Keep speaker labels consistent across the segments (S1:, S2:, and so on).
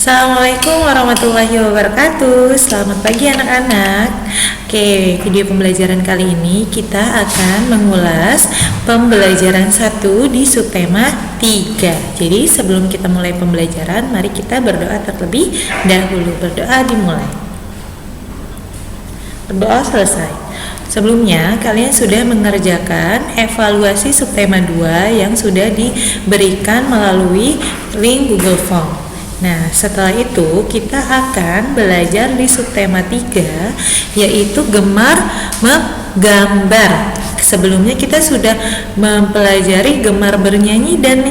S1: Assalamualaikum warahmatullahi wabarakatuh. Selamat pagi anak-anak. Oke, video pembelajaran kali ini kita akan mengulas pembelajaran 1 di subtema 3. Jadi sebelum kita mulai pembelajaran, mari kita berdoa terlebih dahulu. Berdoa dimulai. Berdoa selesai. Sebelumnya, kalian sudah mengerjakan evaluasi subtema 2 yang sudah diberikan melalui link Google Form. Nah, setelah itu kita akan belajar di subtema 3, yaitu gemar menggambar. Sebelumnya kita sudah mempelajari gemar bernyanyi dan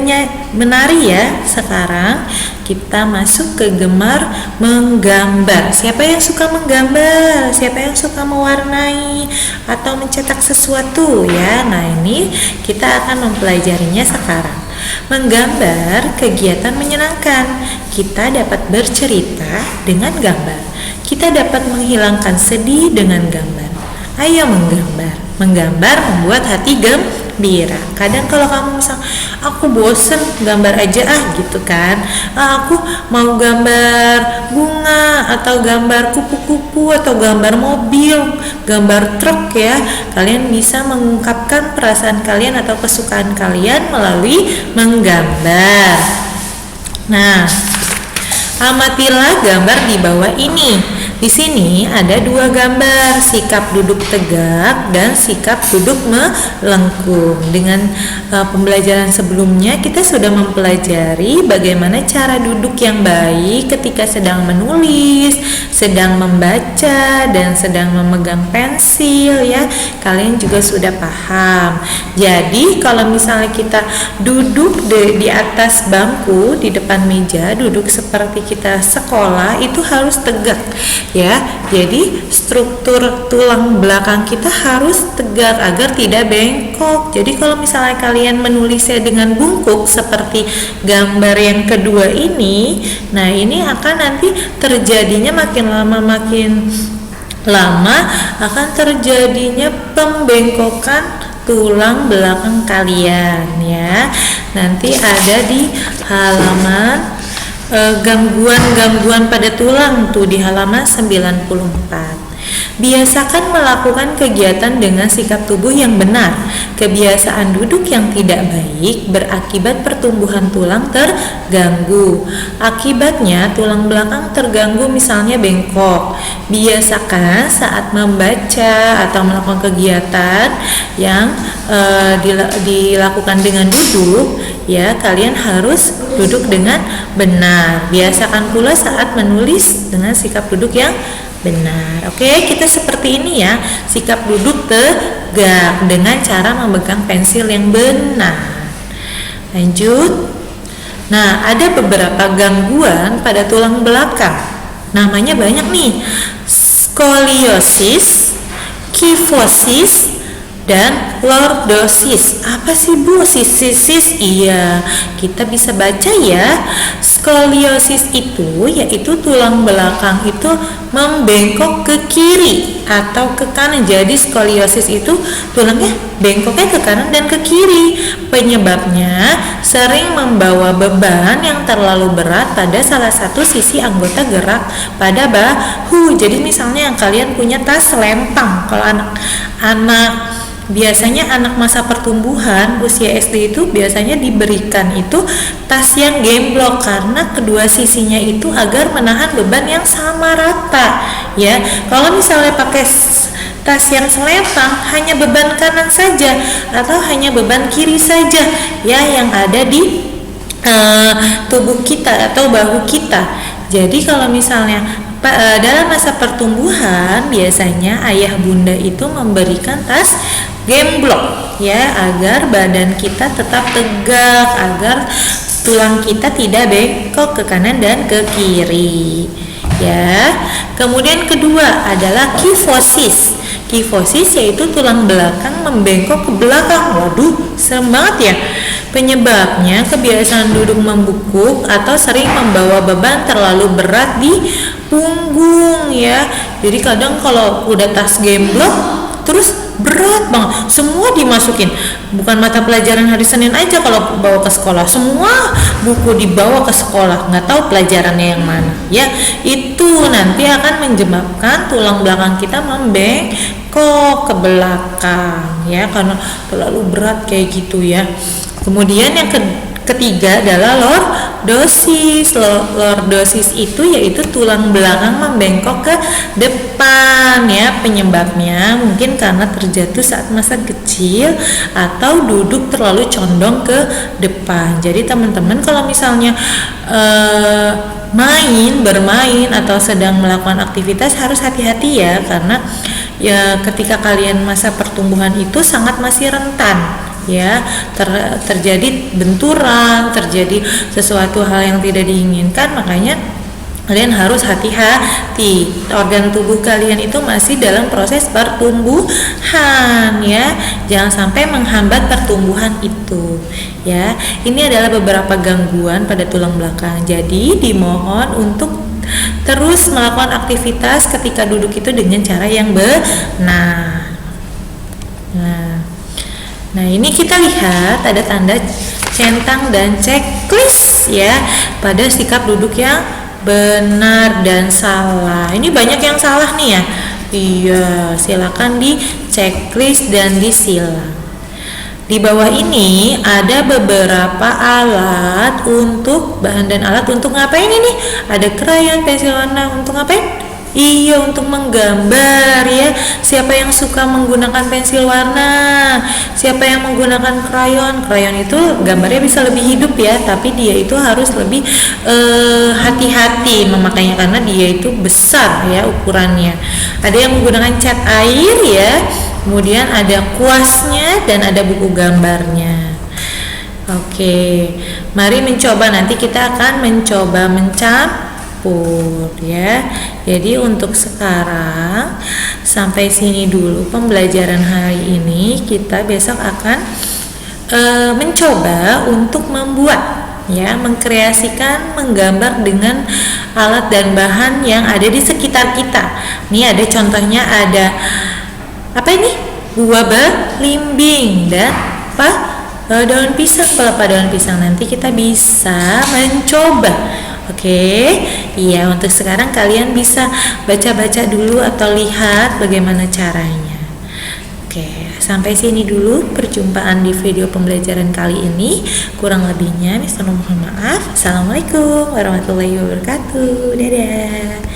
S1: menari ya. Sekarang kita masuk ke gemar menggambar. Siapa yang suka menggambar? Siapa yang suka mewarnai atau mencetak sesuatu ya? Nah, ini kita akan mempelajarinya sekarang. Menggambar kegiatan menyenangkan. Kita dapat bercerita dengan gambar. Kita dapat menghilangkan sedih dengan gambar. Ayo menggambar. Menggambar membuat hati gembira. Kadang kalau kamu misal, aku bosen gambar aja gitu kan. Aku mau gambar bunga atau gambar kupu-kupu atau gambar mobil, gambar truk ya. Kalian bisa mengungkapkan perasaan kalian atau kesukaan kalian melalui menggambar. Nah, amatilah gambar di bawah ini. Di sini ada dua gambar, sikap duduk tegak dan sikap duduk melengkung. Dengan pembelajaran sebelumnya kita sudah mempelajari bagaimana cara duduk yang baik ketika sedang menulis, sedang membaca, dan sedang memegang pensil ya. Kalian juga sudah paham. Jadi kalau misalnya kita duduk di atas bangku di depan meja, duduk seperti kita sekolah, itu harus tegak ya. Jadi struktur tulang belakang kita harus tegak agar tidak bengkok. Jadi kalau misalnya kalian menulisnya dengan bungkuk seperti gambar yang kedua ini, nah ini akan nanti terjadinya makin lama akan terjadinya pembengkokan tulang belakang kalian ya. Nanti ada di halaman gangguan pada tulang tuh di halaman 94. Biasakan melakukan kegiatan dengan sikap tubuh yang benar. Kebiasaan duduk yang tidak baik berakibat pertumbuhan tulang terganggu. Akibatnya tulang belakang terganggu, misalnya bengkok. Biasakan saat membaca atau melakukan kegiatan yang dilakukan dengan duduk ya, kalian harus duduk dengan benar. Biasakan pula saat menulis dengan sikap duduk yang benar. Oke, kita seperti ini ya, sikap duduk tegak dengan cara memegang pensil yang benar. Lanjut. Nah, ada beberapa gangguan pada tulang belakang. Namanya banyak nih. Skoliosis, kifosis, dan lordosis. Apa sih Bu? Sisis? Iya, kita bisa baca ya. Skoliosis itu yaitu tulang belakang itu membengkok ke kiri atau ke kanan. Jadi skoliosis itu tulangnya bengkoknya ke kanan dan ke kiri. Penyebabnya sering membawa beban yang terlalu berat pada salah satu sisi anggota gerak pada bahu. Jadi misalnya yang kalian punya tas selempang, kalau anak biasanya anak masa pertumbuhan usia SD itu biasanya diberikan itu tas yang gemblok karena kedua sisinya itu agar menahan beban yang sama rata ya. Kalau misalnya pakai tas yang selempang, hanya beban kanan saja atau hanya beban kiri saja ya yang ada di tubuh kita atau bahu kita. Jadi kalau misalnya dalam masa pertumbuhan biasanya ayah bunda itu memberikan tas gemblok ya agar badan kita tetap tegak, agar tulang kita tidak bengkok ke kanan dan ke kiri ya. Kemudian kedua adalah kifosis. Kifosis yaitu tulang belakang membengkok ke belakang. Waduh, serem banget ya. Penyebabnya kebiasaan duduk membungkuk atau sering membawa beban terlalu berat di punggung ya. Jadi kadang kalau udah tas gemblok terus berat banget, semua dimasukin, bukan mata pelajaran hari Senin aja kalau bawa ke sekolah, semua buku dibawa ke sekolah, nggak tahu pelajarannya yang mana ya. Itu nanti akan menyebabkan tulang belakang kita membengkok ke belakang ya, karena terlalu berat kayak gitu ya. Kemudian yang ketiga adalah lordosis. Lordosis itu yaitu tulang belakang membengkok ke depan ya. Penyebabnya mungkin karena terjatuh saat masa kecil atau duduk terlalu condong ke depan. Jadi teman-teman kalau misalnya bermain atau sedang melakukan aktivitas harus hati-hati ya, karena ya ketika kalian masa pertumbuhan itu sangat masih rentan ya, terjadi benturan, terjadi sesuatu hal yang tidak diinginkan. Makanya kalian harus hati-hati, organ tubuh kalian itu masih dalam proses pertumbuhan ya, jangan sampai menghambat pertumbuhan itu ya. Ini adalah beberapa gangguan pada tulang belakang, jadi dimohon untuk terus melakukan aktivitas ketika duduk itu dengan cara yang benar. Nah ini kita lihat ada tanda centang dan checklist ya pada sikap duduk yang benar dan salah. Ini banyak yang salah nih ya. Iya, silakan di checklist dan disilang. Di bawah ini ada beberapa alat untuk bahan dan alat untuk ngapain ini? Ada krayon, pensil warna, untuk ngapain? Iya, untuk menggambar ya. Siapa yang suka menggunakan pensil warna? Siapa yang menggunakan krayon? Krayon itu gambarnya bisa lebih hidup ya, tapi dia itu harus lebih hati-hati memakainya karena dia itu besar ya ukurannya. Ada yang menggunakan cat air ya, kemudian ada kuasnya dan ada buku gambarnya. Oke, mari mencoba, nanti kita akan mencoba mencampur ya. Jadi untuk sekarang sampai sini dulu pembelajaran hari ini. Kita besok akan mencoba untuk membuat ya, mengkreasikan, menggambar dengan alat dan bahan yang ada di sekitar kita. Nih ada contohnya, ada apa ini? Buah belimbing dan daun pisang, pelepah daun pisang. Nanti kita bisa mencoba. Oke, iya, untuk sekarang kalian bisa baca-baca dulu atau lihat bagaimana caranya. Oke, sampai sini dulu perjumpaan di video pembelajaran kali ini. Kurang lebihnya Mister mohon maaf. Assalamualaikum warahmatullahi wabarakatuh. Dadah.